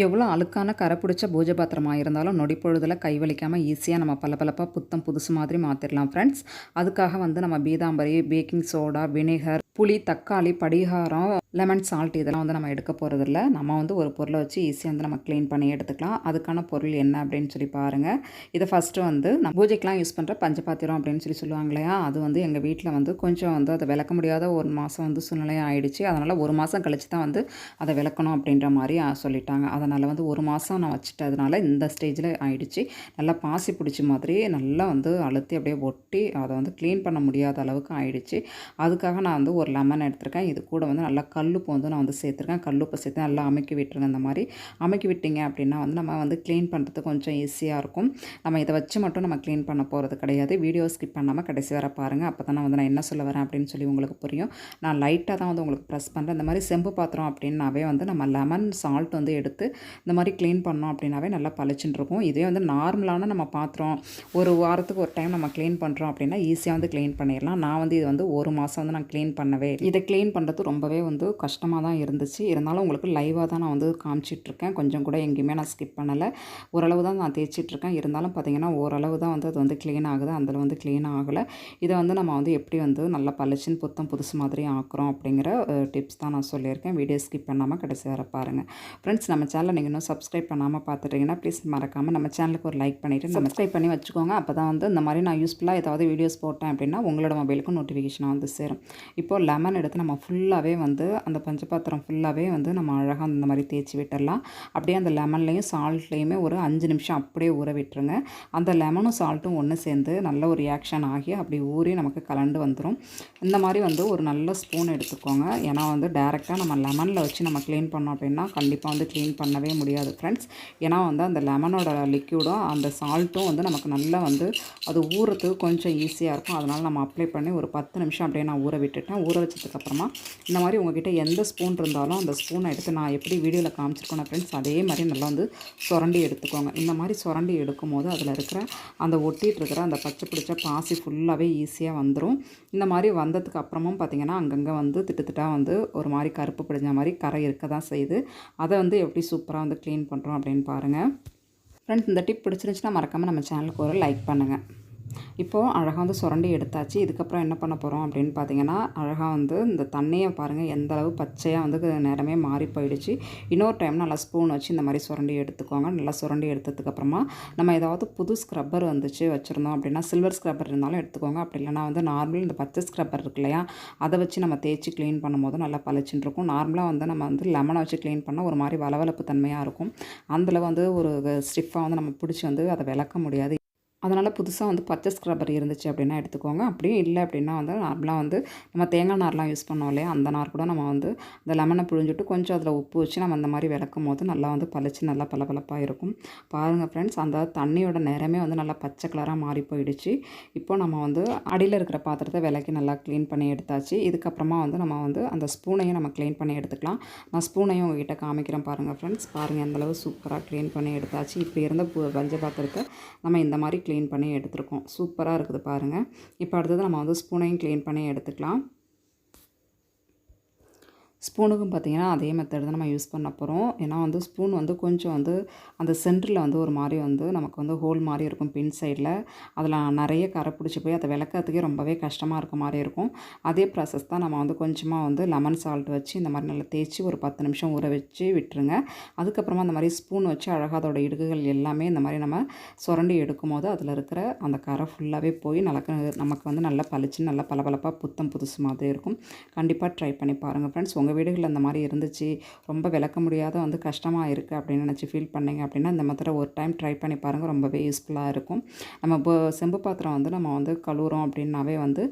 எவ்வளோ அழுக்கான கரை பிடிச்ச பூஜை பாத்திரமாக இருந்தாலும் நொடி பொழுதில் கை வலிக்காமல் ஈஸியாக நம்ம பளபளப்பாக புத்தம் புதுசு மாதிரி மாற்றிடலாம் ஃப்ரெண்ட்ஸ். அதுக்காக நம்ம பீதாம்பரி, பேக்கிங் சோடா, வினிகர், புளி, தக்காளி, படிகாரம், லெமன், சால்ட் இதெல்லாம் நம்ம எடுக்க போகிறதில்ல. நம்ம ஒரு பொருளை வச்சு ஈஸியாக நம்ம க்ளீன் பண்ணி எடுத்துக்கலாம். அதுக்கான பொருள் என்ன அப்படின்னு சொல்லி பாருங்கள். இதை ஃபஸ்ட்டு நம்ம பூஜைக்கெலாம் யூஸ் பண்ணுற பஞ்சபாத்திரம் அப்படின்னு சொல்லுவாங்க இல்லையா, அது எங்கள் வீட்டில் கொஞ்சம் அதை விளக்க முடியாத ஒரு மாதம் சூழ்நிலையாக ஆயிடுச்சு. அதனால் ஒரு மாதம் கழித்து தான் அதை விளக்கணும் அப்படின்ற மாதிரி சொல்லிட்டாங்க. அதனால் ஒரு மாதம் நான் வச்சுட்டதுனால இந்த ஸ்டேஜில் ஆயிடுச்சு. நல்லா பாசி பிடிச்ச மாதிரி நல்லா அழுத்தி அப்படியே ஒட்டி அதை க்ளீன் பண்ண முடியாத அளவுக்கு ஆயிடுச்சு. அதுக்காக நான் ஒரு லெமன் எடுத்திருக்கேன். இது கூட நல்லா கல்லுப்பு நான் சேர்த்துருக்கேன். கல்லுப்பு சேர்த்து நல்லா அமுக்கி விட்டுருங்க. இந்த மாதிரி அமுக்கி விட்டிங்க அப்படின்னா நம்ம க்ளீன் பண்ணுறது கொஞ்சம் ஈஸியாக இருக்கும். நம்ம இதை வச்சு மட்டும் நம்ம க்ளீன் பண்ண போகிறது கிடையாது. வீடியோ ஸ்கிப் பண்ணாமல் கடைசி வர பாருங்கள். அப்போ தான் நான் என்ன சொல்ல வரேன் அப்படின்னு சொல்லி உங்களுக்கு புரியும். நான் லைட்டாக தான் உங்களுக்கு ப்ரெஸ் பண்ணுறேன். இந்த மாதிரி செம்பு பாத்திரம் அப்படின்னாவே நம்ம லெமன், சால்ட் எடுத்து இந்த மாதிரி க்ளீன் பண்ணோம் அப்படின்னாவே நல்லா பளிச்சுன்னு இருக்கும். இதே நார்மலான நம்ம பாத்திரம் ஒரு வாரத்துக்கு ஒரு டைம் நம்ம க்ளீன் பண்ணுறோம் அப்படின்னா ஈஸியாக க்ளீன் பண்ணிடலாம். நான் இது ஒரு மாதம் நான் க்ளீன் பண்ணவே இல்லை. இதை க்ளீன் பண்ணுறது ரொம்பவே கஷ்டமாக தான் இருந்துச்சு. இருந்தாலும் உங்களுக்கு லைவாக தான் நான் காமிச்சிட்ருக்கேன். கொஞ்சம் கூட எங்கேயுமே நான் ஸ்கிப் பண்ணலை. ஓரளவு தான் நான் தேய்ச்சிட்ருக்கேன். இருந்தாலும் பார்த்திங்கன்னா ஓரளவு தான் அது க்ளீன் ஆகுது. அதில் க்ளீன் ஆகலை. இதை நம்ம எப்படி நல்லா பளிச்சுன்னு புத்தம் புதுசு மாதிரி ஆக்குறோம் அப்படிங்கிற டிப்ஸ் தான் நான் சொல்லியிருக்கேன். வீடியோ ஸ்கிப் பண்ணாமல் கடைசி வர பாருங்கள். ஃப்ரெண்ட்ஸ், நம்ம சேனலை நீங்கள் இன்னும் சப்ஸ்கிரைப் பண்ணாமல் பார்த்துட்டிங்கன்னா ப்ளீஸ் மறக்காமல் நம்ம சேனலுக்கு ஒரு லைக் பண்ணிவிட்டு சப்ஸ்கிரைப் பண்ணி வச்சுக்கோங்க. அப்போ தான் இந்த மாதிரி நான் யூஸ்ஃபுல்லாக ஏதாவது வீடியோஸ் போட்டேன் அப்படின்னா உங்களோட மொபைலுக்கும் நோட்டிஃபிகேஷனாக சேரும். இப்போது லெமன் எடுத்து நம்ம ஃபுல்லாகவே அந்த பஞ்சபாத்திரம் ஃபுல்லாகவே நம்ம அழகாக இந்த மாதிரி தேய்ச்சி விட்டுடலாம். அப்படியே அந்த லெமன்லேயும் சால்ட்லேயுமே ஒரு 5 நிமிஷம் அப்படியே ஊற விட்டுருங்க. அந்த லெமனும் சால்ட்டும் ஒன்று சேர்ந்து நல்ல ஒரு ரியாக்ஷன் ஆகி அப்படி ஊறி நமக்கு கலண்டு வந்துடும். இந்த மாதிரி ஒரு நல்ல ஸ்பூன் எடுத்துக்கோங்க. ஏன்னா டேரெக்டாக நம்ம லெமனில் வச்சு நம்ம க்ளீன் பண்ணோம் அப்படின்னா கண்டிப்பாக க்ளீன் பண்ணவே முடியாது ஃப்ரெண்ட்ஸ். ஏன்னா அந்த லெமனோட லிக்யூடும் அந்த சால்ட்டும் நமக்கு நல்லா அது ஊறுறதுக்கு கொஞ்சம் ஈஸியாக இருக்கும். அதனால் நம்ம அப்ளை பண்ணி ஒரு 10 நிமிஷம் அப்படியே நான் ஊற விட்டுட்டேன். ஊற வச்சதுக்கப்புறமா இந்த மாதிரி உங்கள்கிட்ட எந்த ஸ்பூன் இருந்தாலும் அந்த ஸ்பூனை எடுத்து நான் எப்படி வீடியோவில் காமிச்சிருக்கேன் ஃப்ரெண்ட்ஸ், அதே மாதிரி நல்லா சுரண்டி எடுத்துக்கோங்க. இந்த மாதிரி சுரண்டி எடுக்கும் போது அதில் இருக்கிற அந்த ஒட்டிகிட்டு இருக்கிற அந்த பச்சை பிடிச்ச பாசி ஃபுல்லாகவே ஈஸியாக வந்துடும். இந்த மாதிரி வந்ததுக்கு அப்புறமும் பார்த்திங்கன்னா அங்கங்கே திட்டுத்திட்டாக ஒரு மாதிரி கருப்பு பிடிஞ்ச மாதிரி கரை இருக்க தான் செய்யுது. அதை எப்படி சூப்பராக க்ளீன் பண்ணுறோம் அப்படின்னு பாருங்கள். ஃப்ரெண்ட்ஸ், இந்த டிப் பிடிச்சிருந்துச்சுன்னா மறக்காமல் நம்ம சேனலுக்கு ஒரு லைக் பண்ணுங்கள். இப்போது அழகாக சுரண்டி எடுத்தாச்சு. இதுக்கப்புறம் என்ன பண்ண போகிறோம் அப்படின்னு பார்த்தீங்கன்னா, அழகாக இந்த தண்ணியை பாருங்கள் எந்த அளவு பச்சையாக நேரமே மாறி போயிடுச்சு. இன்னொரு டைம் நல்லா ஸ்பூன் வச்சு இந்த மாதிரி சுரண்டி எடுத்துக்கோங்க. நல்லா சுரண்டி எடுத்ததுக்கப்புறமா நம்ம ஏதாவது புது ஸ்க்ரப்பர் வச்சுருந்தோம் அப்படின்னா சில்வர் ஸ்க்ரப்பர் இருந்தாலும் எடுத்துக்கோங்க. அப்படி இல்லைனா நார்மல் இந்த பச்சை ஸ்க்ரப்பர் இருக்கு இல்லையா, அதை வச்சு நம்ம தேய்ச்சி க்ளீன் பண்ணும்போது நல்லா பளிச்சுன்னு இருக்கும். நார்மலாக நம்ம லெமனை வச்சு க்ளீன் பண்ணால் ஒரு மாதிரி வளவளப்பு தன்மையாக இருக்கும். அதில் ஒரு ஸ்டிஃபாக நம்ம பிடிச்சி அதை விளக்க முடியாது. அதனால் புதுசாக பச்சை ஸ்க்ரப்பர் இருந்துச்சு அப்படின்னா எடுத்துக்கோங்க. அப்படியே இல்லை அப்படின்னா நார்மலாக நம்ம தேங்காய் நார்லாம் யூஸ் பண்ணோம் இல்லையா, அந்த நார் கூட நம்ம இந்த லெமனை புழிஞ்சிட்டு கொஞ்சம் அதில் உப்பு வச்சு நம்ம அந்த மாதிரி விளக்கும் போது நல்லா பளிச்சு நல்லா பளபளப்பாக இருக்கும். பாருங்கள் ஃப்ரெண்ட்ஸ், அந்த தண்ணியோட நிறமே நல்லா பச்சை கலராக மாறி போயிடுச்சு. இப்போ நம்ம அடியில் இருக்கிற பாத்திரத்தை விளக்கி நல்லா க்ளீன் பண்ணி எடுத்தாச்சு. இதுக்கப்புறமா நம்ம அந்த ஸ்பூனையும் நம்ம க்ளீன் பண்ணி எடுத்துக்கலாம். நான் ஸ்பூனையும் உங்ககிட்ட காமிக்கிறேன் பாருங்கள் ஃப்ரெண்ட்ஸ். பாருங்கள் எந்தளவு சூப்பராக க்ளீன் பண்ணி எடுத்தாச்சு. இப்போ இருந்த பஞ்ச பாத்திரத்தை நம்ம இந்த மாதிரி க்ளீன் பண்ணி எடுத்துருக்கோம். சூப்பராக இருக்குது பாருங்கள். இப்போ அடுத்தது நம்ம ஸ்பூனையும் க்ளீன் பண்ணி எடுத்துக்கலாம். ஸ்பூனுக்கும் பார்த்திங்கன்னா அதே மெத்தட் தான் நம்ம யூஸ் பண்ண போகிறோம். ஏன்னா ஸ்பூன் கொஞ்சம் அந்த சென்டரில் ஒரு மாதிரி நமக்கு ஹோல் மாதிரி இருக்கும் பின் சைடில். அதில் நிறைய கரை பிடிச்சி போய் அதை விளக்கிறதுக்கே ரொம்பவே கஷ்டமாக இருக்க மாதிரி இருக்கும். அதே ப்ராசஸ் தான் நம்ம கொஞ்சமாக லெமன் சால்ட் வச்சு இந்த மாதிரி நல்லா தேய்ச்சி ஒரு 10 நிமிஷம் ஊற வச்சு விட்டுருங்க. அதுக்கப்புறமா அந்த மாதிரி ஸ்பூன் வச்சு அழகாக அதோட இடுக்குகள் எல்லாமே இந்த மாதிரி நம்ம சுரண்டி எடுக்கும் போது அதில் இருக்கிற அந்த கரை ஃபுல்லாகவே போய் நமக்கு நல்லா பளிச்சுன்னு நல்லா பளபளப்பாக புத்தம் புதுசு மாதிரி இருக்கும். கண்டிப்பாக ட்ரை பண்ணி பாருங்கள் ஃப்ரெண்ட்ஸ். உங்கள் வீடுகளில் அந்த மாதிரி இருந்துச்சு, ரொம்ப விளக்க முடியாத கஷ்டமாக இருக்குது அப்படின்னு நினச்சி ஃபீல் பண்ணிங்க அப்படின்னா இந்த மாதிரி ஒரு டைம் ட்ரை பண்ணி பாருங்கள். ரொம்பவே யூஸ்ஃபுல்லாக இருக்கும். நம்ம செம்பு பாத்திரம் நம்ம கழுவுறோம் அப்படின்னாவே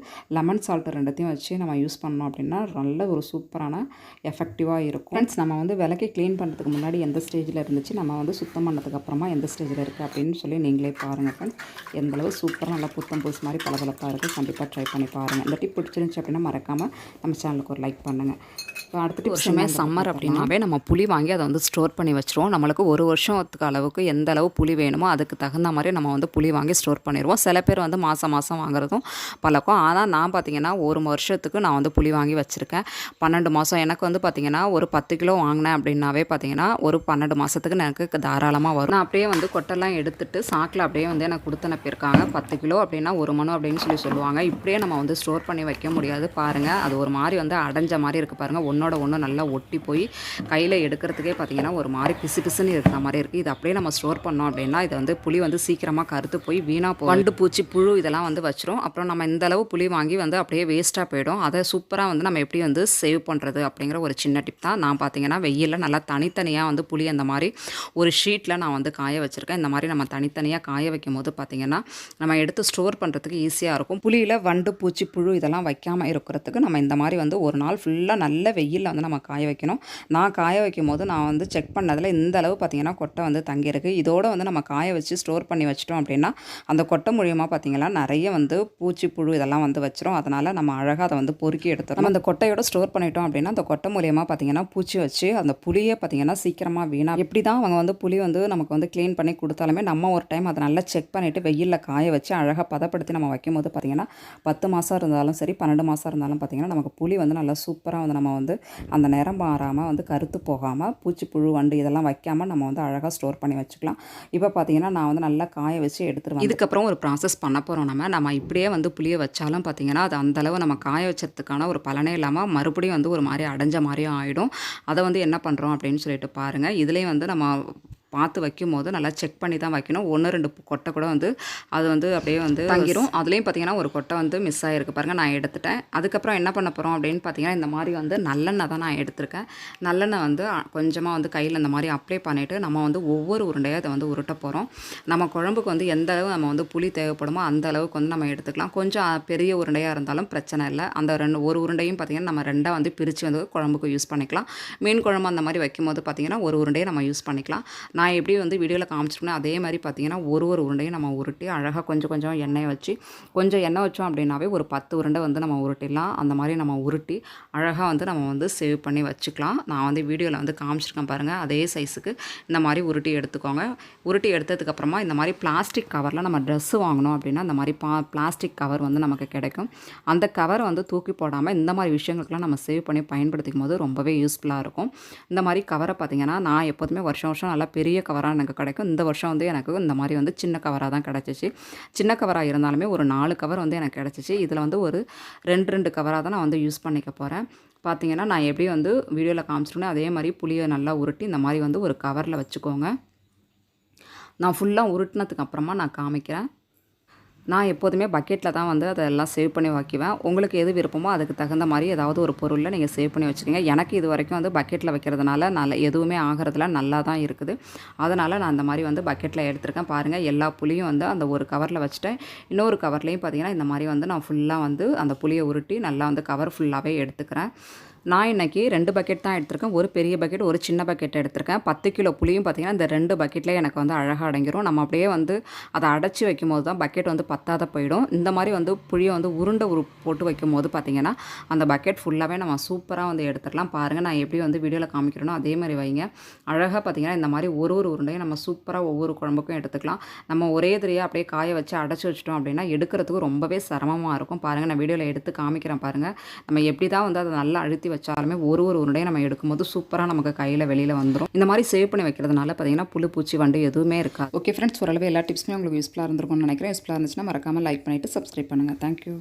லெமன் சால்ட் ரெண்டுத்தையும் வச்சு நம்ம யூஸ் பண்ணோம் அப்படின்னா நல்ல ஒரு சூப்பரான எஃபெக்டிவாக இருக்கும். ஃப்ரெண்ட்ஸ், நம்ம விளக்கி க்ளீன் பண்ணுறதுக்கு முன்னாடி எந்த ஸ்டேஜில் இருந்துச்சு, நம்ம சுத்தம் பண்ணதுக்கு அப்புறமா எந்த ஸ்டேஜில் இருக்குது அப்படின்னு சொல்லி நீங்களே பாருங்கள் ஃப்ரெண்ட்ஸ். எந்தளவு சூப்பராக நல்லா புத்தம் புதுசு மாதிரி பளபளப்பாக இருக்குது. கண்டிப்பாக ட்ரை பண்ணி பாருங்கள். இந்த டிப் பிடிச்சிருந்துச்சு அப்படின்னா மறக்காமல் நம்ம சேனலுக்கு ஒரு லைக் பண்ணுங்கள். அடுத்த வருஷமே சம்மர் அப்படின்னாவே நம்ம புளி வாங்கி அதை வந்து ஸ்டோர் பண்ணி வச்சுருவோம். நம்மளுக்கு ஒரு வருஷத்துக்கு அளவுக்கு எந்த அளவு புளி வேணுமோ அதுக்கு தகுந்த மாதிரி நம்ம வந்து புளி வாங்கி ஸ்டோர் பண்ணிடுவோம். சில பேர் வந்து மாதம் மாதம் வாங்குறதும் பழக்கம். ஆனால் நான் பார்த்திங்கன்னா ஒரு வருஷத்துக்கு நான் வந்து புளி வாங்கி வச்சுருக்கேன். 12 மாதம் எனக்கு வந்து பார்த்திங்கன்னா ஒரு 10 கிலோ வாங்கினேன் அப்படின்னாவே பார்த்திங்கன்னா ஒரு 12 மாதத்துக்கு எனக்கு தாராளமாக வரும். நான் அப்படியே வந்து கொட்டெல்லாம் எடுத்துகிட்டு சாக்கில் அப்படியே வந்து எனக்கு கொடுத்து அனுப்பியிருக்காங்க. 10 கிலோ அப்படின்னா 1 மணி அப்படின்னு சொல்லுவாங்க. இப்படியே நம்ம வந்து ஸ்டோர் பண்ணி வைக்க முடியாது. பாருங்கள், அது ஒரு மாதிரி வந்து அடைஞ்ச மாதிரி இருக்குது பாருங்கள். ஒன்றோட ஒன்று நல்லா ஒட்டி போய் கையில் எடுக்கிறதுக்கே பார்த்திங்கன்னா ஒரு மாதிரி பிசு பிசுன்னு இருக்கிற மாதிரி இருக்குது. இது அப்படியே நம்ம ஸ்டோர் பண்ணோம் அப்படின்னா இது வந்து புளி வந்து சீக்கிரமாக கருத்து போய் வீணாக வண்டு பூச்சி புழு இதெல்லாம் வந்து வச்சிரும். அப்புறம் நம்ம இந்த அளவு புளி வாங்கி வந்து அப்படியே வேஸ்ட்டாக போயிடும். அதை சூப்பராக வந்து நம்ம எப்படி வந்து சேவ் பண்ணுறது அப்படிங்கிற ஒரு சின்ன டிப் தான். நான் பார்த்திங்கன்னா வெயிலில் நல்லா தனித்தனியாக வந்து புளி அந்த மாதிரி ஒரு ஷீட்டில் நான் வந்து காய வச்சுருக்கேன். இந்த மாதிரி நம்ம தனித்தனியாக காய வைக்கும் போது பார்த்திங்கன்னா நம்ம எடுத்து ஸ்டோர் பண்ணுறதுக்கு ஈஸியாக இருக்கும். புளியில் வண்டு பூச்சி புழு இதெல்லாம் வைக்காமல் இருக்கிறதுக்கு நம்ம இந்த மாதிரி வந்து ஒரு நாள் ஃபுல்லாக நல்ல வெயிலில் வந்து நம்ம காய வைக்கணும். நான் காய வைக்கும் போது நான் வந்து செக் பண்ணதில் இந்த அளவு பார்த்திங்கன்னா கொட்டை வந்து தங்கியிருக்கு. இதோடு வந்து நம்ம காய வச்சு ஸ்டோர் பண்ணி வச்சிட்டோம் அப்படின்னா அந்த கொட்டை மூலியமாக பார்த்திங்கன்னா நிறைய வந்து பூச்சி புழு இதெல்லாம் வந்து வச்சிரும். அதனால் நம்ம அழகாக அதை வந்து பொறுக்கி எடுத்துரும். நம்ம அந்த கொட்டையோடு ஸ்டோர் பண்ணிட்டோம் அப்படின்னா அந்த கொட்டை மூலியமாக பார்த்திங்கன்னா பூச்சி வச்சு அந்த புளியை பார்த்திங்கன்னா சீக்கிரமாக வீணாக எப்படி தான் அவங்க வந்து புளி வந்து நமக்கு வந்து க்ளீன் பண்ணி கொடுத்தாலுமே நம்ம ஒரு டைம் அதை நல்லா செக் பண்ணிவிட்டு வெயிலில் காய வச்சு அழகாக பதப்படுத்தி நம்ம வைக்கும் போது பார்த்திங்கன்னா 10 மாதம் இருந்தாலும் சரி 12 மாதம் இருந்தாலும் பார்த்திங்கன்னா நமக்கு புளி வந்து நல்லா சூப்பராக வந்து நம்ம வந்து அந்த நிறம் மாறாமல் வந்து கருத்து போகாமல் பூச்சி புழு வண்டு இதெல்லாம் வைக்காமல் நம்ம வந்து அழகாக ஸ்டோர் பண்ணி வச்சுக்கலாம். இப்போ பார்த்திங்கன்னா நான் வந்து நல்லா காய வச்சு எடுத்துருவேன். இதுக்கப்புறம் ஒரு ப்ராசஸ் பண்ண போகிறோம். நம்ம இப்படியே வந்து புளியை வச்சாலும் பார்த்திங்கன்னா அது அந்தளவு நம்ம காய வச்சதுக்கான ஒரு பலனே இல்லாமல் மறுபடியும் வந்து ஒரு மாதிரி அடைஞ்ச மாதிரியும் ஆகிடும். அதை வந்து என்ன பண்ணுறோம் அப்படின்னு சொல்லிட்டு பாருங்கள். இதுலேயும் வந்து நம்ம பார்த்து வைக்கும் போது நல்லா செக் பண்ணி தான் வைக்கணும். 1-2 கொட்டை கூட வந்து அது வந்து அப்படியே வந்து தங்கிரும். அதுலேயும் பார்த்திங்கன்னா ஒரு கொட்டை வந்து மிஸ் ஆகிருக்கு பாருங்கள். நான் எடுத்துட்டேன். அதுக்கப்புறம் என்ன பண்ண போகிறோம் அப்படின்னு பார்த்திங்கன்னா இந்த மாதிரி வந்து நல்லெண்ணெய் தான் நான் எடுத்திருக்கேன். நல்லெண்ணெய் வந்து கொஞ்சமாக வந்து கையில் இந்த மாதிரி அப்ளை பண்ணிவிட்டு நம்ம வந்து ஒவ்வொரு உருண்டையாக அதை வந்து உருட்ட போகிறோம். நம்ம குழம்புக்கு வந்து எந்த அளவு நம்ம வந்து புளி தேவைப்படுமோ அந்த அளவுக்கு வந்து நம்ம எடுத்துக்கலாம். கொஞ்சம் பெரிய உருண்டையாக இருந்தாலும் பிரச்சனை இல்லை. அந்த ஒரு உருண்டையும் பார்த்திங்கன்னா நம்ம 2 வந்து பிரித்து வந்து குழம்புக்கு யூஸ் பண்ணிக்கலாம். மீன் குழம்பு அந்த மாதிரி வைக்கும்போது பார்த்திங்கன்னா ஒரு உருண்டையை நம்ம யூஸ் பண்ணிக்கலாம். நான் எப்படி வந்து வீடியோவில் காமிச்சிருக்கேன் அதே மாதிரி பார்த்திங்கன்னா ஒரு உருண்டையும் நம்ம உருட்டி அழகாக கொஞ்சம் எண்ணெய் வச்சு கொஞ்சம் எண்ணெய் வச்சோம் அப்படின்னாவே ஒரு 10 உருண்டை வந்து நம்ம உருட்டிடலாம். அந்த மாதிரி நம்ம உருட்டி அழகாக வந்து நம்ம வந்து சேவ் பண்ணி வச்சுக்கலாம். நான் வந்து வீடியோவில் வந்து காமிச்சிருக்கேன் பாருங்கள். அதே சைஸுக்கு இந்த மாதிரி உருட்டி எடுத்துக்கோங்க. உருட்டி எடுத்ததுக்கப்புறமா இந்த மாதிரி பிளாஸ்டிக் கவரில் நம்ம ட்ரெஸ்ஸு வாங்கணும் அப்படின்னா இந்த மாதிரி பிளாஸ்டிக் கவர் வந்து நமக்கு கிடைக்கும். அந்த கவரை வந்து தூக்கி போடாமல் இந்த மாதிரி விஷயங்களுக்கெல்லாம் நம்ம சேவ் பண்ணி பயன்படுத்திக்கும் போது ரொம்பவே யூஸ்ஃபுல்லாக இருக்கும். இந்த மாதிரி கவரை பார்த்திங்கன்னா நான் எப்போதுமே வருஷம் நல்லா பெரிய கவராக எனக்கு கிடைக்கும். இந்த வருஷம் வந்து எனக்கு இந்த மாதிரி வந்து சின்ன கவராக தான் கிடச்சிச்சு. சின்ன கவராக இருந்தாலுமே ஒரு 4 கவர் வந்து எனக்கு கிடச்சிச்சு. இதில் வந்து ஒரு 2 கவராக தான் நான் வந்து யூஸ் பண்ணிக்க போகிறேன். பார்த்திங்கன்னா நான் எப்படி வந்து வீடியோவில் காமிச்சிருக்கேன் அதே மாதிரி புளியை நல்லா உருட்டி இந்த மாதிரி வந்து ஒரு கவரில் வச்சுக்கோங்க. நான் ஃபுல்லாக உருட்டினதுக்கு அப்புறமா நான் காமிக்கிறேன். நான் எப்போதுமே பக்கெட்டில் தான் வந்து அதெல்லாம் சேவ் பண்ணி வைக்குவேன். உங்களுக்கு எது விருப்பமோ அதுக்கு தகுந்த மாதிரி ஏதாவது ஒரு பொருளில் நீங்கள் சேவ் பண்ணி வச்சுக்கோங்க. எனக்கு இது வரைக்கும் வந்து பக்கெட்டில் வைக்கிறதுனால எதுவுமே ஆகிறதுல நல்லா தான் இருக்குது. அதனால் நான் அந்த மாதிரி வந்து பக்கெட்டில் எடுத்துருக்கேன். பாருங்கள், எல்லா புளியும் வந்து அந்த ஒரு கவரில் வச்சுட்டேன். இன்னொரு கவர்லேயும் பார்த்திங்கன்னா இந்த மாதிரி வந்து நான் ஃபுல்லாக வந்து அந்த புளியை உருட்டி நல்லா வந்து கவர் ஃபுல்லாகவே எடுத்துக்கிறேன். நான் இன்றைக்கி 2 பக்கெட் தான் எடுத்திருக்கேன். ஒரு பெரிய பக்கெட் ஒரு சின்ன பக்கெட் எடுத்திருக்கேன். 10 கிலோ புளியும் பார்த்திங்கன்னா இந்த 2 பக்கெட்லேயே எனக்கு வந்து அழகாக அடங்கிரும். நம்ம அப்படியே வந்து அதை அடைச்சி வைக்கும் போது தான் பக்கெட் வந்து பத்தாத போயிடும். இந்த மாதிரி வந்து புளியை வந்து உருண்டை போட்டு வைக்கும் போது பார்த்திங்கன்னா அந்த பக்கெட் ஃபுல்லாகவே நம்ம சூப்பராக வந்து எடுத்துக்கலாம். பாருங்கள், நான் எப்படி வந்து வீடியோவில் காமிக்கிறேனோ அதே மாதிரி வைங்க. அழகாக பார்த்திங்கன்னா இந்த மாதிரி ஒரு உருண்டையும் நம்ம சூப்பராக ஒவ்வொரு குழம்புக்கும் எடுத்துக்கலாம். நம்ம ஒரே தடவையாக அப்படியே காய வச்சு அடைச்சி வச்சிட்டோம் அப்படின்னா எடுக்கிறதுக்கு ரொம்பவே சிரமமாக இருக்கும். பாருங்கள், நான் வீடியோவில் எடுத்து காமிக்கிறேன் பாருங்கள். நம்ம எப்படி தான் வந்து அதை நல்லா அழுத்தி வச்சாலுமே ஒரு உருண்டையை நம்ம எடுக்கும்போது சூப்பராக நமக்கு கையில் வெளியில் வந்துடும். இந்த மாதிரி சேவ் பண்ணி வைக்கிறதுனால பார்த்தீங்கன்னா புழு பூச்சி வண்டு எதுவுமே இருக்காது. ஓகே ஃப்ரெண்ட்ஸ், ஓரளவு எல்லா டிப்ஸுமே உங்களுக்கு யூஸ்ஃபுல்லாக இருந்திருக்கும்னு நினைக்கிறேன். யூஸ்ஃபுல்லாக இருந்துச்சுன்னா மறக்காமல் லைக் பண்ணிவிட்டு சப்ஸ்கிரைப் பண்ணுங்கள். தேங்க்யூ.